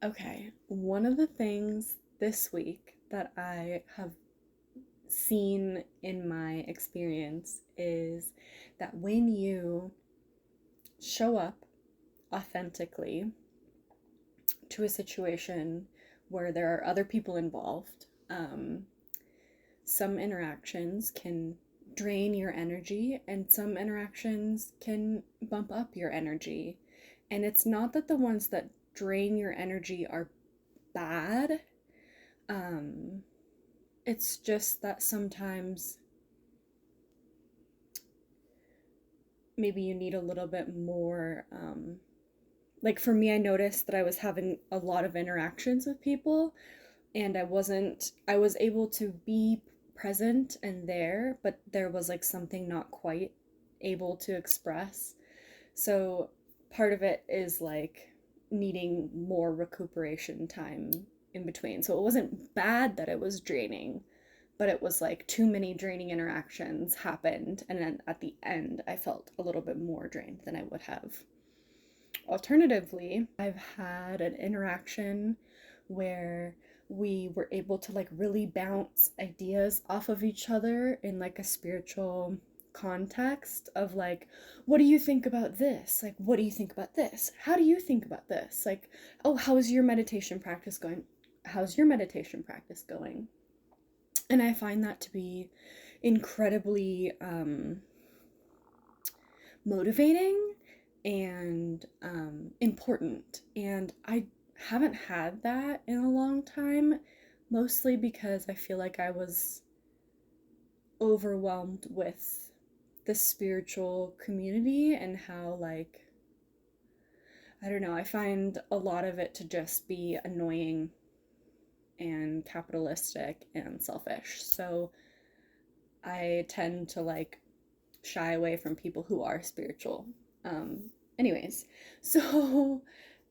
Okay, one of the things this week that I have seen in my experience is that when you show up authentically to a situation where there are other people involved, some interactions can drain your energy and some interactions can bump up your energy. And it's not that the ones that drain your energy are bad. Um, it's just that sometimes maybe you need a little bit more. Like for me, I noticed that I was having a lot of interactions with people and I was able to be present and there, but there was like something not quite able to express. So part of it is like needing more recuperation time in between. So it wasn't bad that it was draining, but it was like too many draining interactions happened. And then at the end, I felt a little bit more drained than I would have. Alternatively, I've had an interaction where we were able to like really bounce ideas off of each other in like a spiritual context of like, what do you think about this? Like, what do you think about this? How do you think about this? Like, oh, how's your meditation practice going? How's your meditation practice going? And I find that to be incredibly motivating and important. And I haven't had that in a long time, mostly because I feel like I was overwhelmed with the spiritual community and how, like, I don't know, I find a lot of it to just be annoying and capitalistic and selfish. So I tend to like shy away from people who are spiritual. Anyways, so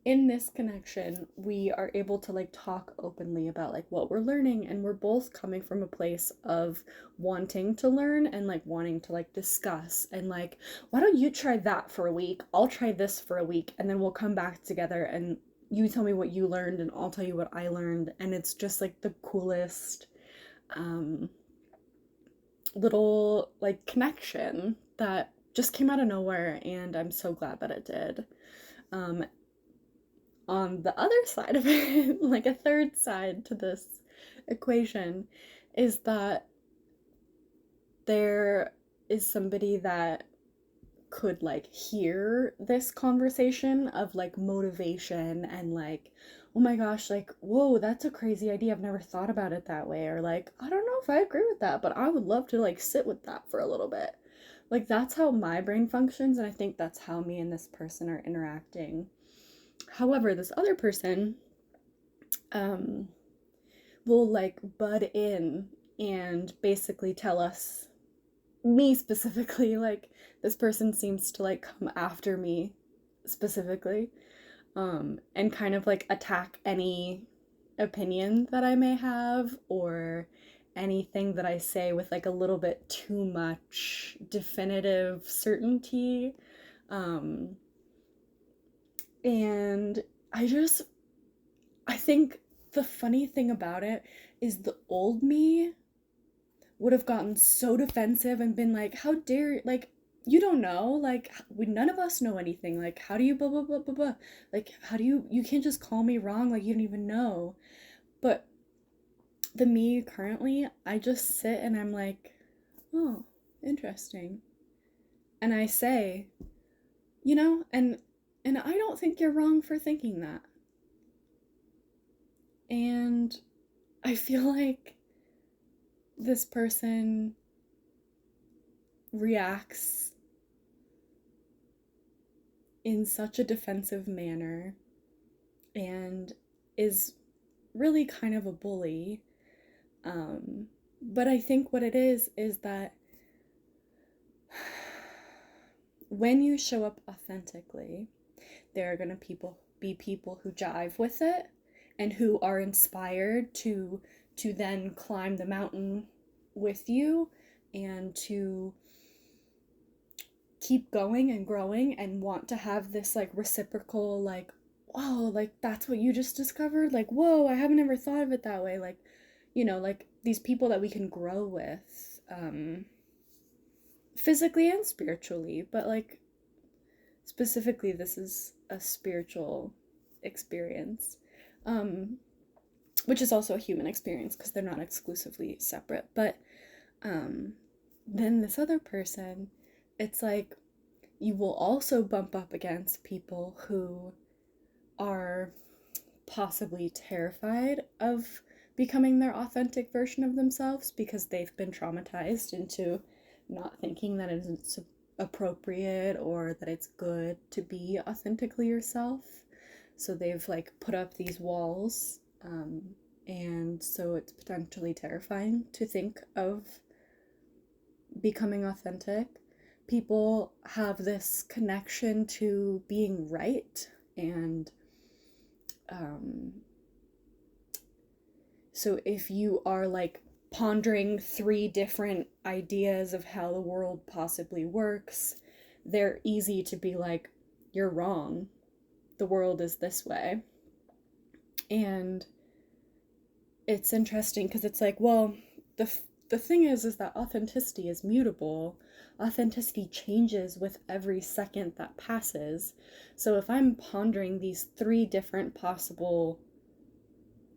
in this connection, we are able to like talk openly about like what we're learning, and we're both coming from a place of wanting to learn and like wanting to like discuss and like, why don't you try that for a week? I'll try this for a week, and then we'll come back together and you tell me what you learned and I'll tell you what I learned, and it's just like the coolest um little like connection that just came out of nowhere, and I'm so glad that it did. Um, on the other side of it, like a third side to this equation, is that there is somebody that could like hear this conversation of like motivation and like, oh my gosh, like, whoa, that's a crazy idea. I've never thought about it that way. Or like, I don't know if I agree with that, but I would love to like sit with that for a little bit. Like, that's how my brain functions. And I think that's how me and this person are interacting. However, this other person um, will like bud in and basically tell us, me specifically, like this person seems to like come after me specifically, and kind of like attack any opinion that I may have or anything that I say with like a little bit too much definitive certainty. Um, and I think the funny thing about it is the old me would have gotten so defensive and been like, how dare, like, you don't know, like, we none of us know anything, like, how do you blah blah blah blah blah, like, how do you can't just call me wrong, like, you don't even know. But the me currently, I just sit and I'm like, oh, interesting, and I say, and I don't think you're wrong for thinking that. And I feel like this person reacts in such a defensive manner and is really kind of a bully. But I think what it is that when you show up authentically, there are going to be people who jive with it and who are inspired to then climb the mountain with you and to keep going and growing and want to have this like reciprocal like wow, like that's what you just discovered? Like, whoa, I haven't ever thought of it that way. Like, like these people that we can grow with, physically and spiritually, but like specifically, this is a spiritual experience, um, which is also a human experience because they're not exclusively separate. But um, then this other person, it's like you will also bump up against people who are possibly terrified of becoming their authentic version of themselves because they've been traumatized into not thinking that it's appropriate or that it's good to be authentically yourself. So they've like put up these walls, and so it's potentially terrifying to think of becoming authentic. People have this connection to being right, and um, so if you are like pondering three different ideas of how the world possibly works, they're easy to be like, you're wrong. The world is this way. And it's interesting because it's like, well, the thing is that authenticity is mutable. Authenticity changes with every second that passes. So if I'm pondering these three different possible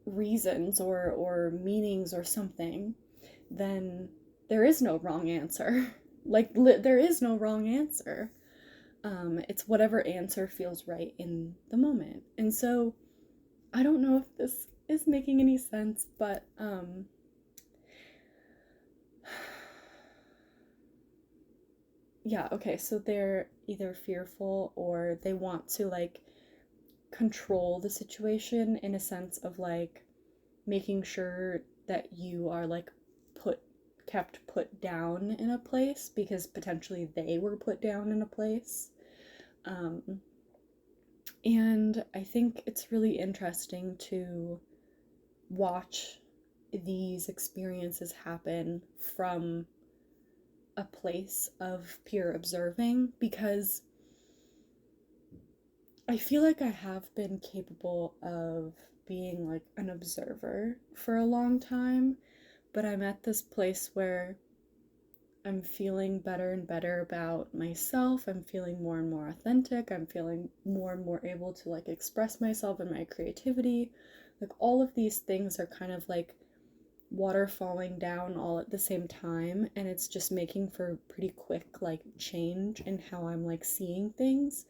reasons or meanings or something, then there is no wrong answer. Like there is no wrong answer. It's whatever answer feels right in the moment. And so I don't know if this is making any sense, but yeah, okay, so they're either fearful or they want to like control the situation in a sense of like making sure that you are like put kept put down in a place because potentially they were put down in a place. Um, and I think it's really interesting to watch these experiences happen from a place of pure observing because I feel like I have been capable of being like an observer for a long time, but I'm at this place where I'm feeling better and better about myself. I'm feeling more and more authentic. I'm feeling more and more able to like express myself and my creativity. Like all of these things are kind of like water falling down all at the same time, and it's just making for pretty quick like change in how I'm like seeing things.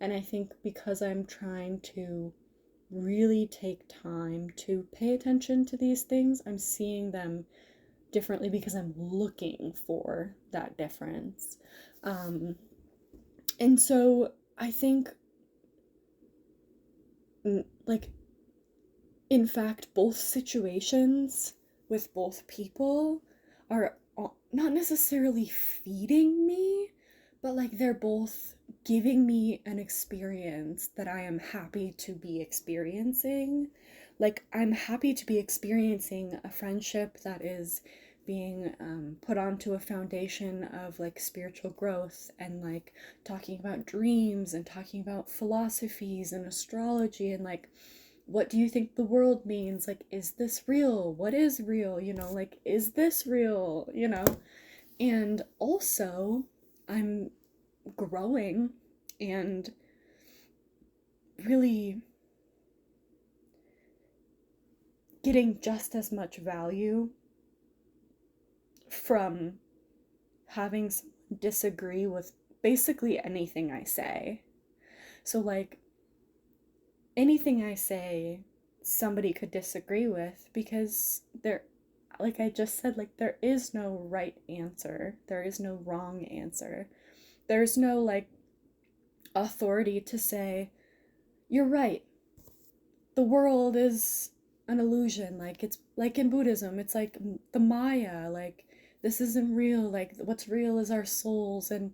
And I think because I'm trying to really take time to pay attention to these things, I'm seeing them differently because I'm looking for that difference. Um, and so I think, like, in fact, both situations with both people are not necessarily feeding me, but like they're both giving me an experience that I am happy to be experiencing. Like, I'm happy to be experiencing a friendship that is being put onto a foundation of like spiritual growth and like talking about dreams and talking about philosophies and astrology and like what do you think the world means? Like, is this real? What is real? Like, is this real? And also, I'm growing and really getting just as much value from having someone disagree with basically anything I say. So, like, anything I say, somebody could disagree with because like I just said, like, there is no right answer, there is no wrong answer, there's no like authority to say, you're right, the world is an illusion. Like, it's like in Buddhism, it's like the Maya, like, this isn't real, like, what's real is our souls. And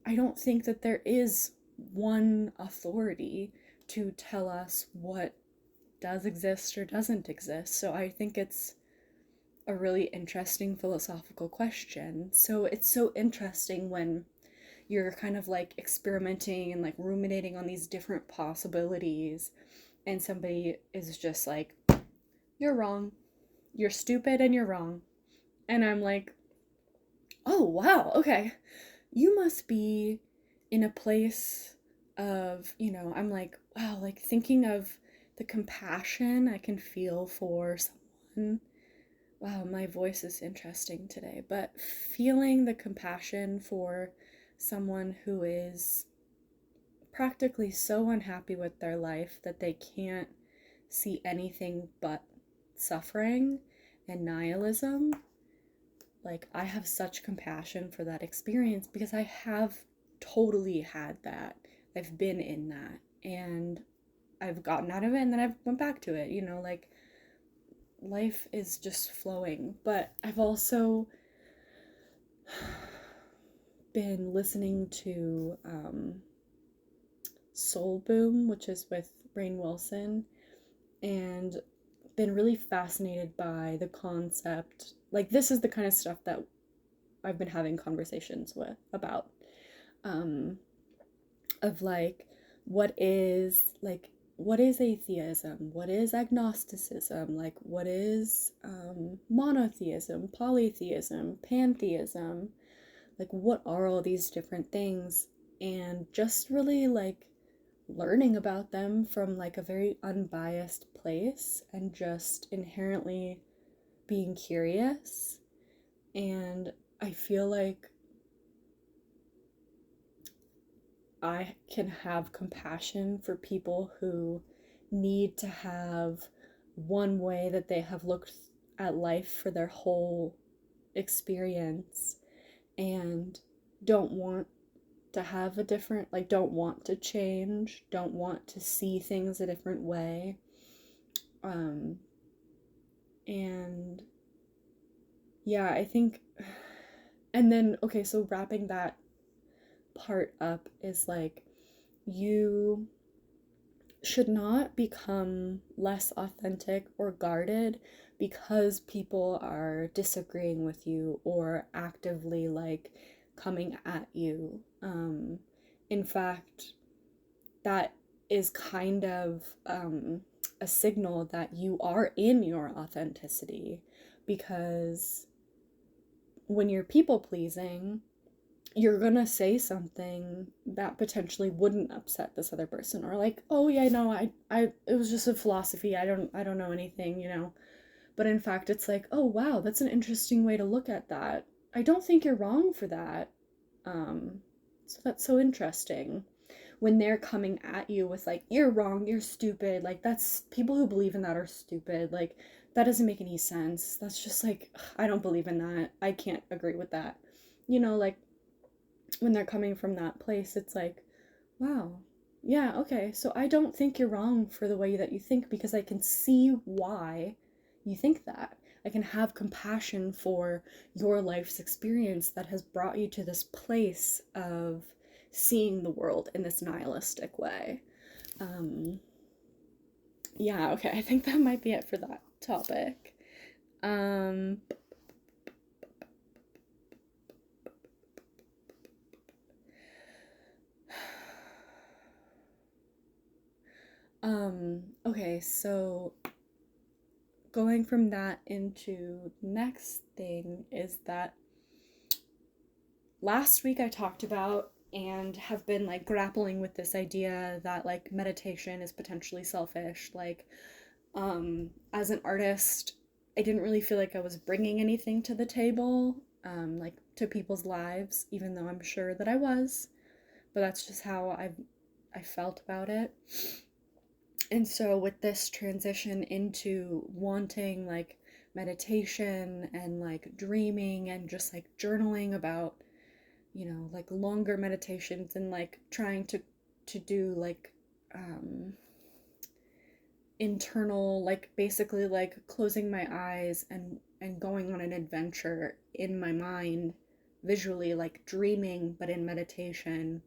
I don't think that there is one authority to tell us what does exist or doesn't exist. So I think it's a really interesting philosophical question. So it's so interesting when you're kind of like experimenting and like ruminating on these different possibilities, and somebody is just like, you're wrong, you're stupid and you're wrong. And I'm like, oh wow, okay, you must be in a place of, I'm like, wow, like thinking of the compassion I can feel for someone. Wow, my voice is interesting today, but feeling the compassion for someone who is practically so unhappy with their life that they can't see anything but suffering and nihilism. Like, I have such compassion for that experience because I have totally had that. I've been in that and I've gotten out of it and then I've went back to it, like life is just flowing. But I've also been listening to Soul Boom, which is with Rainn Wilson, and been really fascinated by the concept. Like, this is the kind of stuff that I've been having conversations about, of like, what is atheism, what is agnosticism, like what is monotheism, polytheism, pantheism, like what are all these different things, and just really like learning about them from like a very unbiased place and just inherently being curious. And I feel like I can have compassion for people who need to have one way that they have looked at life for their whole experience and don't want to have a different, like, don't want to change, don't want to see things a different way. And yeah, I think, and then, okay, so wrapping that part up is like, you should not become less authentic or guarded because people are disagreeing with you or actively like coming at you. In fact, that is kind of a signal that you are in your authenticity, because when you're people pleasing, you're gonna say something that potentially wouldn't upset this other person, or like, oh yeah, no, it was just a philosophy, I don't know anything. But in fact it's like, oh wow, that's an interesting way to look at that. I don't think you're wrong for that. So that's so interesting when they're coming at you with like, you're wrong, you're stupid, like that's, people who believe in that are stupid, like that doesn't make any sense, that's just like, I don't believe in that, I can't agree with that. Like when they're coming from that place, it's like, wow, yeah, okay, so I don't think you're wrong for the way that you think, because I can see why you think that. I can have compassion for your life's experience that has brought you to this place of seeing the world in this nihilistic way. Yeah, okay, I think that might be it for that topic. Um, okay, so going from that into the next thing is that last week I talked about and have been like grappling with this idea that like meditation is potentially selfish. Like, as an artist, I didn't really feel like I was bringing anything to the table, like to people's lives, even though I'm sure that I was, but that's just how I felt about it. And so with this transition into wanting like meditation and like dreaming and just like journaling about, like longer meditations, and like trying to do like internal, like basically like closing my eyes and going on an adventure in my mind visually, like dreaming but in meditation.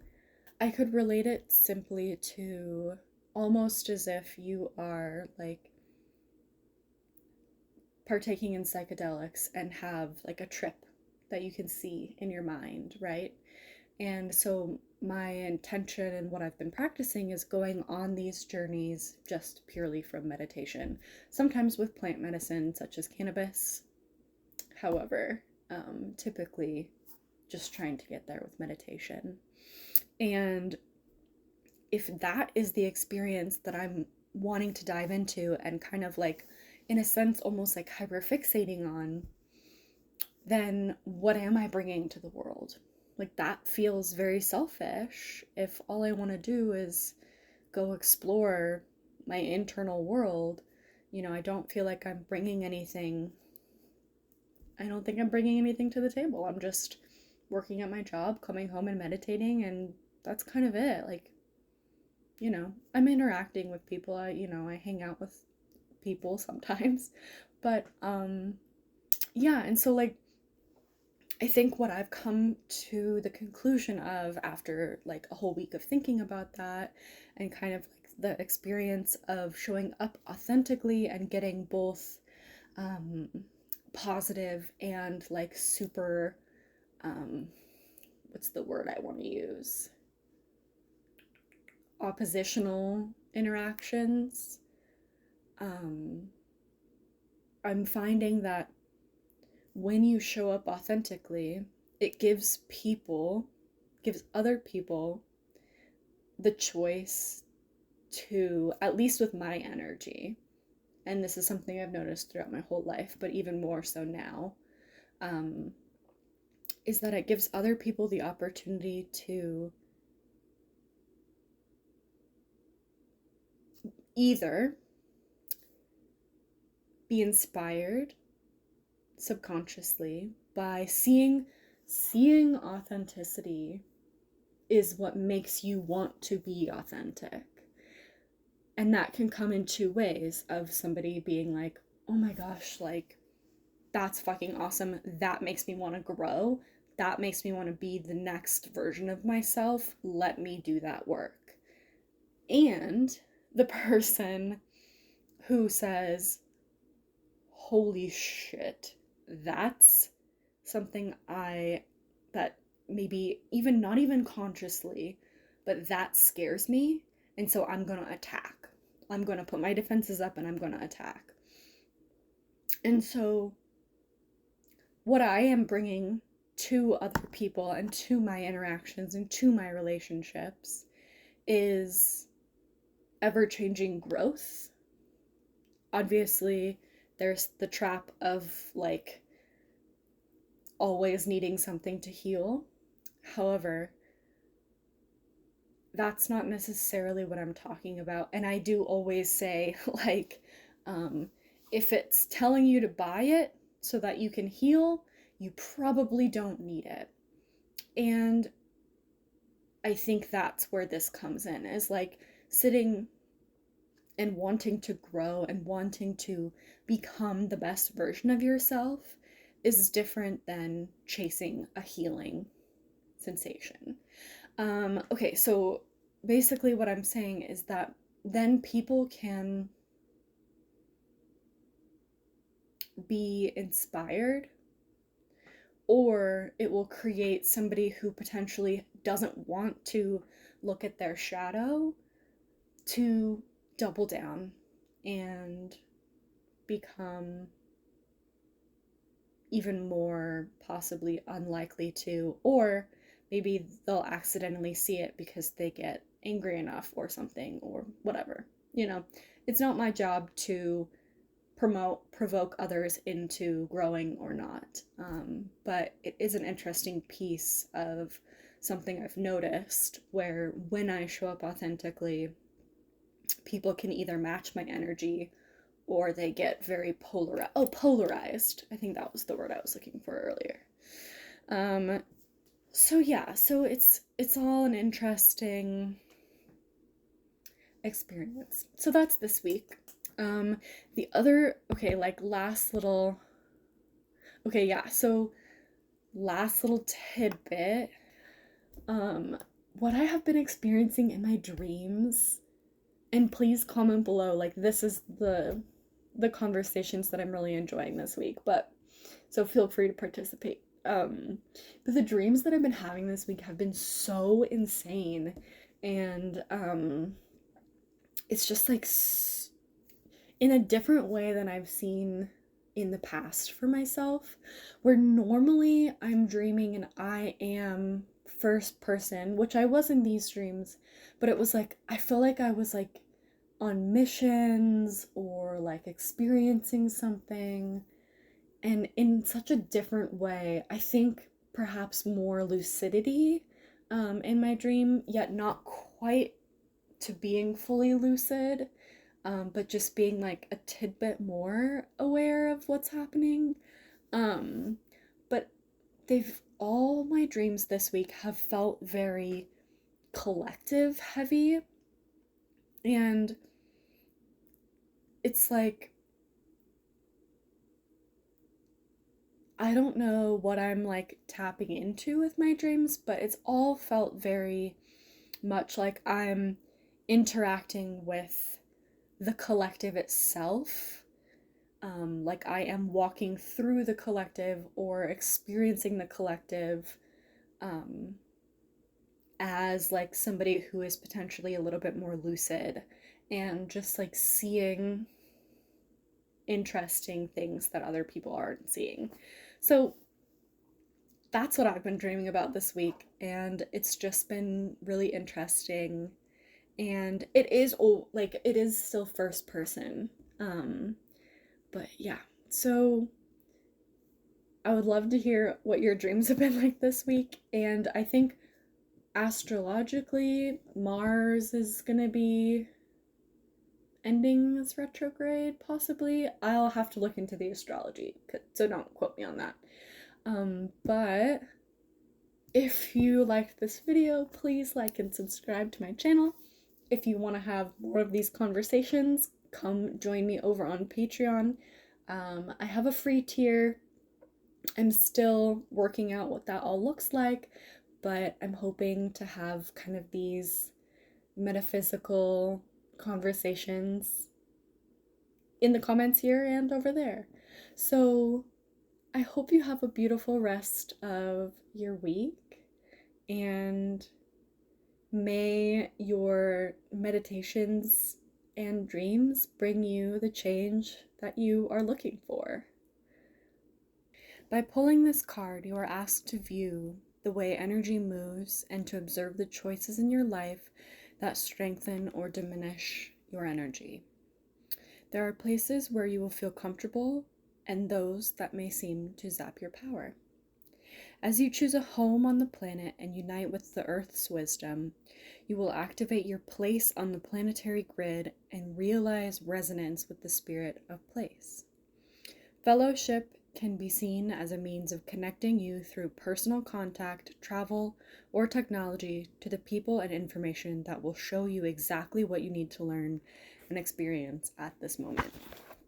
I could relate it simply to almost as if you are like partaking in psychedelics and have like a trip that you can see in your mind, right? And so my intention and what I've been practicing is going on these journeys just purely from meditation, sometimes with plant medicine such as cannabis. However, typically just trying to get there with meditation. And if that is the experience that I'm wanting to dive into and kind of like, in a sense, almost like hyperfixating on, then what am I bringing to the world? Like, that feels very selfish if all I want to do is go explore my internal world. I don't feel like I'm bringing anything. I don't think I'm bringing anything to the table. I'm just working at my job, coming home and meditating, and that's kind of it. Like, I'm interacting with people. I hang out with people sometimes. But yeah, and so like I think what I've come to the conclusion of after like a whole week of thinking about that and kind of like the experience of showing up authentically and getting both um, positive and like super, what's the word I want to use? Oppositional interactions. I'm finding that when you show up authentically, it gives other people the choice to, at least with my energy, and this is something I've noticed throughout my whole life, but even more so now, um, is that it gives other people the opportunity to either be inspired subconsciously by seeing authenticity is what makes you want to be authentic. And that can come in two ways, of somebody being like, oh my gosh, like, that's fucking awesome. That makes me want to grow. That makes me want to be the next version of myself. Let me do that work. And the person who says, holy shit, that's something that maybe even not even consciously, but that scares me. And so I'm going to attack. I'm going to put my defenses up and I'm going to attack. And so what I am bringing to other people and to my interactions and to my relationships is ever-changing growth. Obviously, there's the trap of like always needing something to heal. However, that's not necessarily what I'm talking about. And I do always say, like, if it's telling you to buy it so that you can heal, you probably don't need it. And I think that's where this comes in, is like sitting and wanting to grow and wanting to become the best version of yourself is different than chasing a healing sensation. Okay, so basically what I'm saying is that then people can be inspired, or it will create somebody who potentially doesn't want to look at their shadow to double down and become even more possibly unlikely to, or maybe they'll accidentally see it because they get angry enough or something or whatever. It's not my job to provoke others into growing or not. But it is an interesting piece of something I've noticed, where when I show up authentically, people can either match my energy or they get very polarized. I think that was the word I was looking for earlier. So yeah, so it's all an interesting experience. So that's this week. The other, okay, like last little tidbit. What I have been experiencing in my dreams, and please comment below, like, this is the conversations that I'm really enjoying this week, but so feel free to participate. But the dreams that I've been having this week have been so insane. And it's just like in a different way than I've seen in the past for myself, where normally I'm dreaming and I am first person, which I was in these dreams, but it was like I feel like I was like on missions or like experiencing something, and in such a different way. I think perhaps more lucidity in my dream, yet not quite to being fully lucid, but just being like a tidbit more aware of what's happening. Um, but all my dreams this week have felt very collective heavy, and it's like I don't know what I'm like tapping into with my dreams, but it's all felt very much like I'm interacting with the collective itself. Like I am walking through the collective or experiencing the collective um, as like somebody who is potentially a little bit more lucid and just like seeing interesting things that other people aren't seeing. So that's what I've been dreaming about this week, and it's just been really interesting. And it is like it is still first person. But yeah. So I would love to hear what your dreams have been like this week, and I think astrologically Mars is going to be ending as retrograde, possibly. I'll have to look into the astrology, so don't quote me on that. But if you liked this video, please like and subscribe to my channel. If you want to have more of these conversations, come join me over on Patreon. I have a free tier. I'm still working out what that all looks like, but I'm hoping to have kind of these metaphysical conversations in the comments here and over there. So I hope you have a beautiful rest of your week, and may your meditations and dreams bring you the change that you are looking for. By pulling this card, you are asked to view the way energy moves and to observe the choices in your life that strengthen or diminish your energy. There are places where you will feel comfortable and those that may seem to zap your power. As you choose a home on the planet and unite with the Earth's wisdom, you will activate your place on the planetary grid and realize resonance with the spirit of place. Fellowship can be seen as a means of connecting you through personal contact, travel, or technology to the people and information that will show you exactly what you need to learn and experience at this moment.